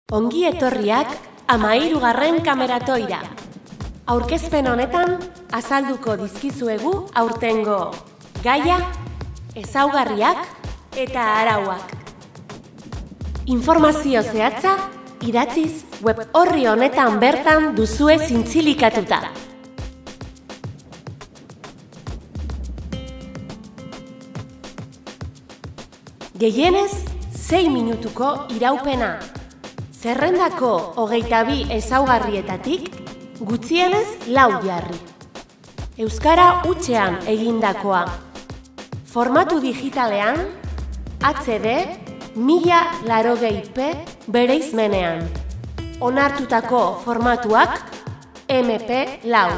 Ongi etorriak 13. kameratoira. Aurkezpen honetan azalduko dizkizuegu aurtengo gaia, ezaugarriak eta arauak. Informazio zehatza idatziz web orri honetan bertan duzue zintzilikatuta. Gehienez 6 minutuko iraupena. Zerrendako 22 ezaugarrietatik gutxienez 4 jarri. Euskara hutsean egindakoa. Formatu digitalean HD 1080p bereizmenean. Onartutako formatuak MP4.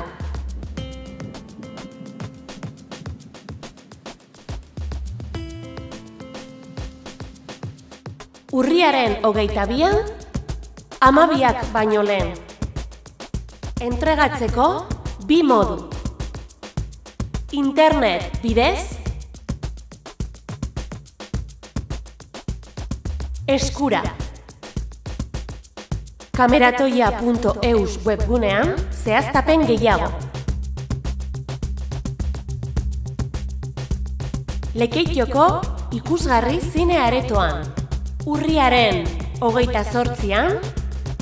Urriaren 22an 12 baino lehen. Entregatzeko 2 modu. Internet bidez, eskura. Kameratoia.eus webgunean zehaztapen gehiago. Lekeitioko ikusgarri zine aretoan. Urriaren 28an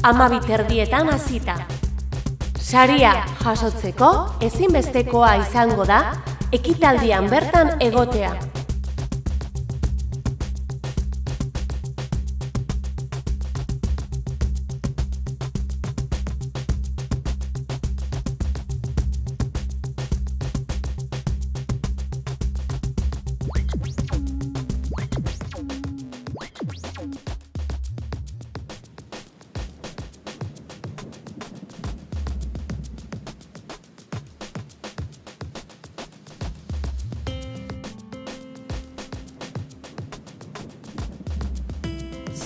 12:00 hasita. Saria jasotzeko ezinbestekoa izango da ekitaldian bertan egotea.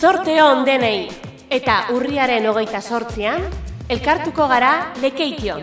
Zorte on denei, eta urriaren 28an elkartuko gara Lekeition.